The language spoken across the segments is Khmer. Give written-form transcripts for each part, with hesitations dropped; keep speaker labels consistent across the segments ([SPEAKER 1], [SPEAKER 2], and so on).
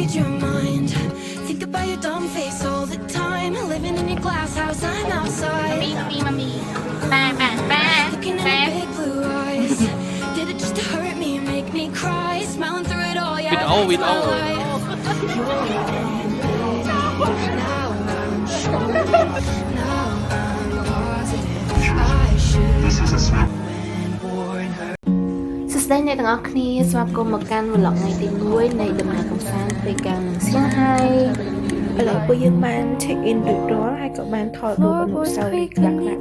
[SPEAKER 1] read your mind. Think about your dumb face all the time. Living in your glass house, I'm outside.
[SPEAKER 2] Mommy.
[SPEAKER 1] Looking at your big blue eyes. Did it just to hurt me and make me cry? Smiling through it all, yeah,
[SPEAKER 3] with
[SPEAKER 1] that's
[SPEAKER 3] all.
[SPEAKER 1] my life. Now I'm sure. Now I'm positive. I should have worn her.
[SPEAKER 2] សួស្តីអ្នកទាំងអស់គ្នាស្វាគមន៍មកកាន់ vlog ថ្ងៃទី1នៃដំណើរកម្សាន្តទៅកាន់សៀងហៃឥឡូវពួកយើងបាន check in រួចរាល់ហើយក៏បានថតរូបអនុស្សាវរីយ៍ខ្លះៗដែរ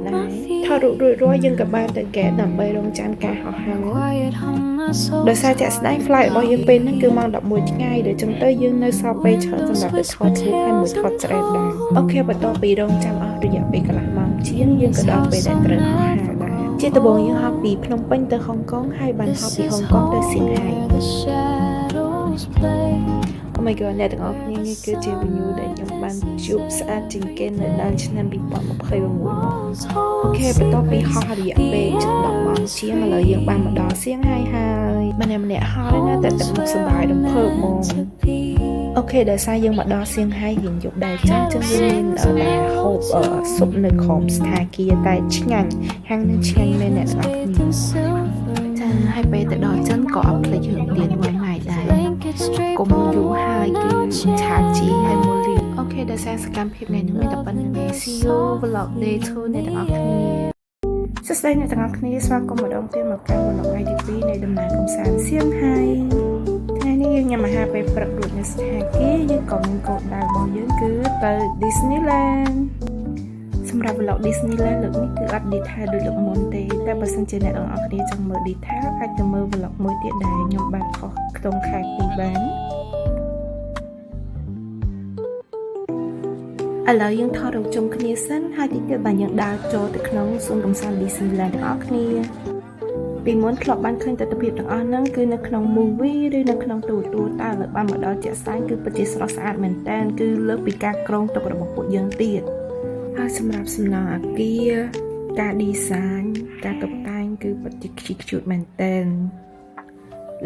[SPEAKER 2] ថតរូបរួចរាល់យើងក៏បានទៅកែដើម្បីរងចាំការហោះហើរដោយសារជាក់ស្ដែង flight របស់យើងពេលហ្នឹងគឺម៉ោង 11 ថ្ងៃដែលចឹងទៅយើងនៅសល់ពេលច្រើនសម្រាប់ទៅថតរូបហើយមួយថតស្រែតដែរអូខេបន្ទាប់ពីរងចាំអស់រយៈពេលកន្លះម៉ោងជាងយើងក៏ដល់ពេលដែលត្រូវហោះហើរដែរជាដំបូងយើងហោះពីភ្នំពេញទៅហុងកុងហើយបានហោះពីហុងកុងទៅសៀងហៃOh my god អ្នកទាំងអស់គ្នានេះគឺជា view ដែលខ្ញុំបានជួបស្អាតជាងគេនៅដល់ឆ្នាំ 2026 មកអូខេបន្ទាប់ពីហោះរយៈពេលជិត10ម៉ោងជាងឥឡូវយើងបានមកដល់សៀងហៃហើយម្នាក់ហោះណាតែទឹកមុខសប្បាយរំភើបហ្មងអូខេដោយសារយើងមកដល់សៀងហៃរៀងយប់ដែរចឹងយើងមានហូបស៊ុបនៅក្រោមស្ថាគារតែឆ្ងាញ់ហាងនឹងឆ្ងាញ់មែនអ្នកទាំងអស់គ្នាចាហើយពេលទៅដល់ចឹងក៏អត់ភ្លេចរឿងទៀនវ៉ៃម៉ៃដែរកុំយូរហើយគឺឆាជីហើយមួយរៀបអូខេដោយសារសកម្មភាពថ្ងៃនេះមានតែប៉ុណ្្នឹងទេ See you vlog day 2អ្នកទាំងអស់គ្នាសួស្តីអ្នកទាំងអស់គ្នាស្វាគមន៍ម្ដងទៀតមកកាន់ vlog ថ្ងៃទី2នៃដំណើរកម្សាន្តសៀងហៃថ្ងៃនេះយើងញ៉ាំអាហារពេលព្រឹករួចនៅស្ថានភាពយើងក៏មានគោលដៅរបស់យើងគឺទៅ Disneyland សម្រាប់ vlog Disneyland លើកនេះគឺអត់ detail ដូចលើកមុនទេតែបើសិនជាអ្នកទាំងអស់គ្នាចង់មើល detail អាចទៅមើល vlog មួយទៀតដែលខ្ញុំបានផុសក្នុងខែ2បានឥឡូវយើងថតរូបជុំគ្នាសិនហើយតិចទៀតបានយើងដើរចូលទៅក្នុងសួនកម្សាន្ត Disneyland ទាំងអស់គ្នាពីមុនធ្លាប់បានឃើញទស្សនវិជ្ជាទាំងអស់ហ្នឹងគឺនៅក្នុង movie ឬនៅក្នុងទូរទស្សន៍តែឥឡូវបានមកដល់ជាក់ស្ដែងគឺពិតជាស្រស់ស្អាតមែនតើគឺលើសពីការក្រងទុករបស់ពួកយើងទៀតហើយសម្រាប់សំណង់អគារការ design ការតុបតែងគឺពិតជាខ្ជិលខ្ជួតមែនតើ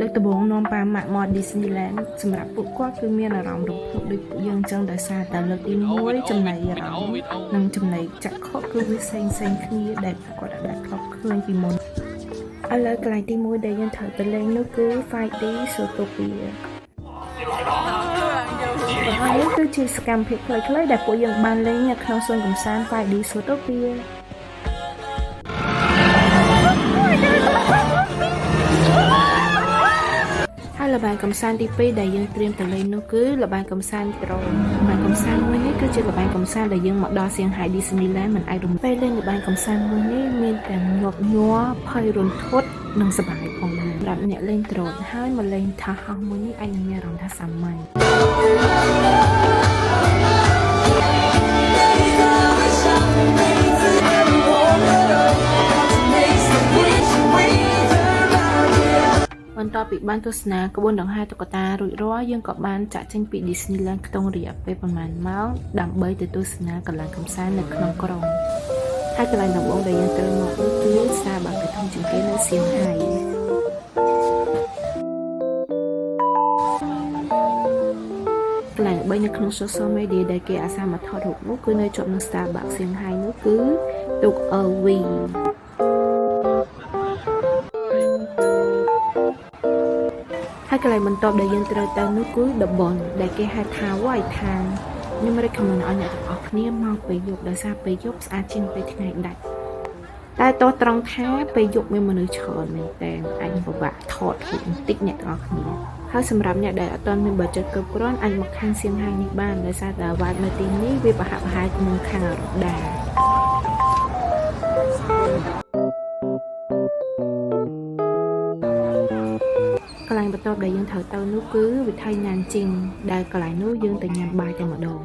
[SPEAKER 2] លើកដំបូងនាំប៉ាម៉ាក់មក Disneyland សម្រាប់ពួកគាត់គឺមានអារម្មណ៍រំភើបដូចពួកយើងអញ្ចឹងដោយសារតែលើកទី1ចំណៃអារម្មណ៍និងចំណៃចក្ខុគឺវាផ្សេងគ្នាដែលពួកគាត់អាចធ្លាប់ឃើញពីមុនឥឡូវកន្លែងទី1ដែលយើងត្រូវទៅលេងនោះគឺ 5D Zootopia ហើយនេះគឺជាសកម្មភាពខ្លីៗដែលពួកយើងបានលេងនៅក្នុងសួនកម្សាន្ត 5D Zootopiaហើយល្បែងកម្សាន្តទី2ដែលយើងត្រៀមទៅលេងនោះគឺល្បែងកម្សាន្តដ្រូនល្បែងកម្សាន្តមួយនេះគឺជាល្បែងកម្សាន្តដែលយើងមកដល់សៀងហៃ Disneyland មិនអាចរំពេលលេងល្បែងកម្សាន្តមួយនេះមានទាំងញាប់ញ័រភ័យរន្ធត់និងសប្បាយផងដែរសម្រាប់អ្នកលេងដ្រូនហើយមកលេងថាសហមួយនេះអាចនឹងមានអារម្មណ៍ថាសាមញ្ញបន្ទាប់ពីបានទស្សនាក្បួនដង្ហែតុក្កតារួចរាល់យើងក៏បានចាក់ចេញពី Disneyland ក្នុងរយៈពេលប្រហែលម៉ោងដើម្បីទៅទស្សនាកន្លែងកម្សាន្តនៅក្នុងក្រុងហើយកន្លែងដំបូងដែលយើងត្រូវមកនោះគឺ Starbucks ដែលធំជាងគេនៅសៀងហៃកន្លែងល្បីនៅក្នុង social media ដែលគេអាសាមកថតរូបនោះគឺនៅជាប់នឹង Starbucks សៀងហៃនោះគឺទូក RVហើយកន្លែងបន្ទាប់ដែលយើងត្រូវទៅនោះគឺ The Bond ដែលគេហៅថា White Town ខ្ញុំ recommend ឲ្យអ្នកទាំងអស់គ្នាមកពេលយប់ដោយសារពេលយប់ស្អាតជាងពេលថ្ងៃដាច់តែតោះត្រង់ថាពេលយប់មានមនុស្សច្រើនមែនតើអាចពិបាកថតរូបបន្តិចអ្នកទាំងអស់គ្នាហើយសម្រាប់អ្នកដែលអត់ទាន់មាន budget គ្រប់គ្រាន់អាចមកខាងសៀងហៃនេះបានដោយសារតែ vibe នៅទីនេះវាប្រហាក់ប្រហែលនឹងខាងអឺរ៉ុបដែរកន្លែងបន្ទាប់ដែលយើងត្រូវទៅនោះគឺវិថីណានជីងដែលកន្លែងនោះយើងទៅញ៉ាំបាយតែម្ដង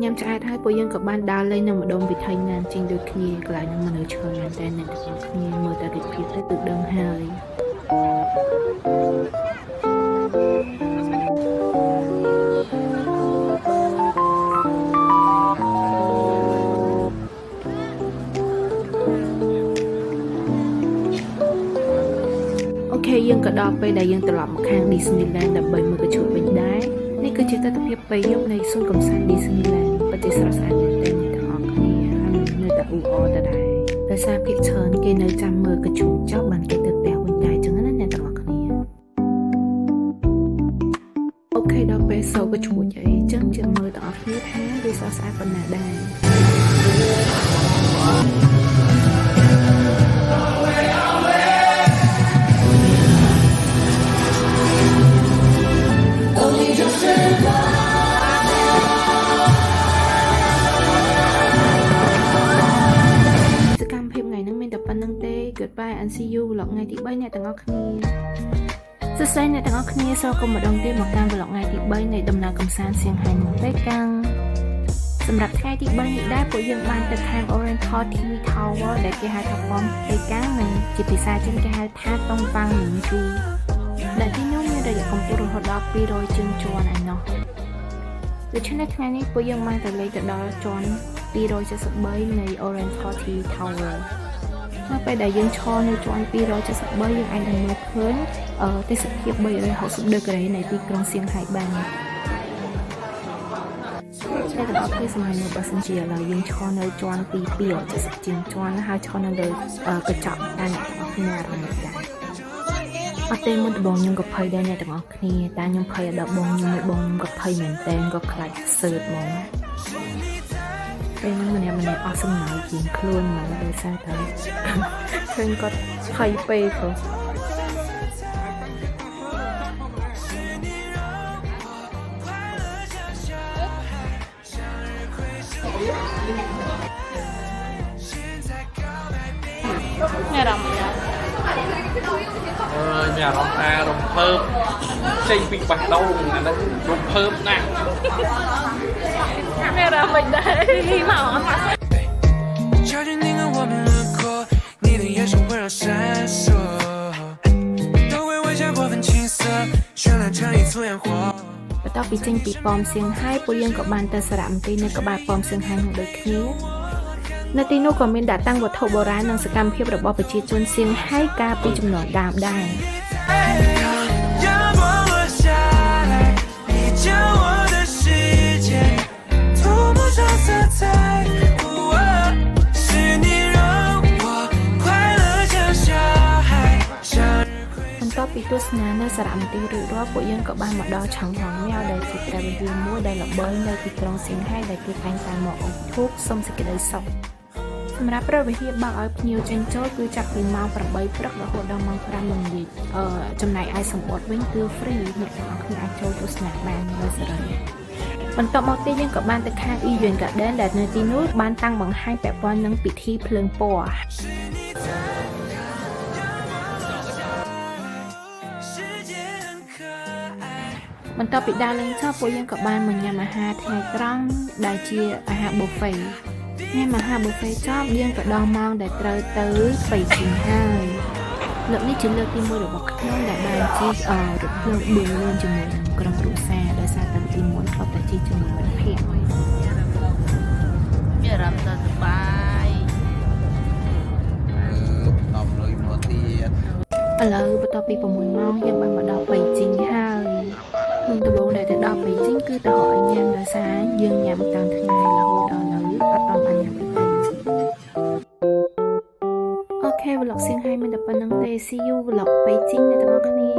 [SPEAKER 2] ញ៉ាំឆ្អែតហើយពួកយើងក៏បានដើរលេងនៅម្ដុំវិថីណានជីងដូចគ្នាកន្លែងនោះមនុស្សច្រើនមែនតើអ្នកទាំងអស់គ្នាមើលតែរូបភាពទៅគឺដឹងហើយ អូខេយើងក៏ដល់ពេលដែលយើងត្រឡប់មកខាង Disneyland ដើម្បីមើលកញ្ចក់វិញដែរនេះគឺជាទស្សនវិជ្ជាពេលយប់នៃសួនកំសាន្ត Disneyland ពិតជាស្រស់ស្អាតមែនទែនទាំងអស់គ្នាហើយនៅតែអ៊ូអរដដែលដោយសារភាគច្រើនគេនៅចាំមើលកញ្ចក់ចប់បានគេទៅផ្ទះវិញដែរចឹងណាអ្នកទាំងអស់គ្នាអូខេដល់ពេលសូវកញ្ចក់អីចឹងជិះមើលទាំងអស់គ្នាថាវាស្រស់ស្អាតប៉ុណ្ណាដែរGoodbye and see you vlog ថ្ងៃទី3អ្នកទាំងអស់គ្នាសួស្តីអ្នកទាំងអស់គ្នាសូមគុំម្ដងទៀតមកកាន់ vlog ថ្ងៃទី3នៃដំណើរកម្សាន្តសៀងហៃនិងប៉េកាំងសម្រាប់ថ្ងៃទី3នេះដែរពួកយើងបានទៅខាង Oriental TV Tower ដែលគេហៅថាប៉មប៉េកាំងនិងជាភាសាចិនគេហៅថាតុងប៉ាំងនិងជូដែលទីនោះមានរយៈកម្ពស់រហូតដល់200ជាងជាន់ឯណោះដូច្នេះថ្ងៃនេះពួកយើងបានទៅលេងទៅដល់ជាន់273នៃ Oriental TV Towerនៅពេលដែលយើងឈរនៅជាន់273យើងអាចនឹងមើលឃើញទេសភាព360ដឺក្រេនៃទីក្រុងសៀងហៃបានតែដល់ពេលសម័យនោះបើសិនជាឥឡូវយើងឈរនៅជាន់ទី270ជាងជាន់ហើយឈរនៅលើកញ្ចក់តែអ្នកទាំងអស់គ្នាអារម្មណ៍ដែរអត់ទេមុនដំបូងខ្ញុំក៏ភ័យដែរអ្នកទាំងអស់គ្នាតែខ្ញុំភ័យដល់បងខ្ញុំក៏ភ័យមែនតើក៏ខ្លាចសើតហ្មងពេលហ្នឹងម្នាក់អស់សំណើជាងខ្លួនមកដោយសារតែឃើញគាត់ភ័យពេកព្រោះមានអារម្មណ៍
[SPEAKER 3] មានអារម្មណ៍ថារំភើបចេញពីបេះដូងអានេះរំភើបណាស់
[SPEAKER 2] មានអារម្មណ៍មិនដែរមក
[SPEAKER 4] 照着那个我们轮廓，你的眼神温柔闪烁，都会微笑过分青涩，绚烂成一簇烟火。
[SPEAKER 2] បន្ទាប់ពីចេញពីប៉មសៀងហៃពួកយើងក៏បានទៅសារមន្ទីរនៅក្បែរប៉មសៀងហៃនឹងដូចគ្នានៅទីនោះក៏មានដាក់តាំងវត្ថុបុរាណនិងសកម្មភាពរបស់ប្រជាជនសៀងហៃកាលពីជំនាន់ដើមដែរពីទស្សនានៅសារមន្ទីររួចរាល់ពួកយើងក៏បានមកដល់ឆាំងហងмяវដែលជាព្រះវិហារមួយដែលល្បីនៅទីក្រុងសៀងហៃដែលគេតែងតែមកអុជធូបសុំសេចក្តីសុខសម្រាប់ព្រះវិហារបើកឲ្យភ្ញៀវចេញចូលគឺចាប់ពីម៉ោង8ព្រឹករហូតដល់ម៉ោង5ល្ងាចចំណែកឯសម្បត្តិវិញគឺ free អ្នកទាំងអស់គ្នាអាចចូលទស្សនាបានដោយសេរីបន្ទាប់មកទៀតយើងក៏បានទៅខាង Event Garden ដែលនៅទីនោះបានតាំងបង្ហាញពាក់ព័ន្ធនឹងពិធីភ្លើងពណ៌បន្ទាប់ពីដើរលេងចប់ពួកយើងក៏បានមកញ៉ាំអាហារថ្ងៃត្រង់ដែលជាអាហារ buffet ញ៉ាំអាហារ buffet ចប់យើងក៏ដល់ម៉ោងដែលត្រូវទៅប៉ៃជីងហើយលើកនេះជាលើកទី1របស់ខ្ញុំដែលបានជិះរថភ្លើងបឿនលឿនជាមួយនឹងក្រុមគ្រួសារដោយសារតែទី1ធ្លាប់តែជិះជាមួយមិត្តភក្តិមានអារម្មណ៍សប្បាយ
[SPEAKER 4] ដល់លុយមកទៀត
[SPEAKER 2] ឥឡូវបន្ទាប់ពី6ម៉ោងយើងបានមកដល់ប៉ៃជីងហើយមុនដំបូងដែលទៅដល់ប៉ៃជីងគឺទៅរកឲ្យញ៉ាំដោយសារយើងញ៉ាំតាំងថ្ងៃរហូតដល់ឥឡូវអត់បានញ៉ាំអីទេអូខេ vlog សៀងហៃមានតែប៉ុណ្្នឹងទេ see you vlog ប៉ៃជីងអ្នកទាំងអស់គ្នា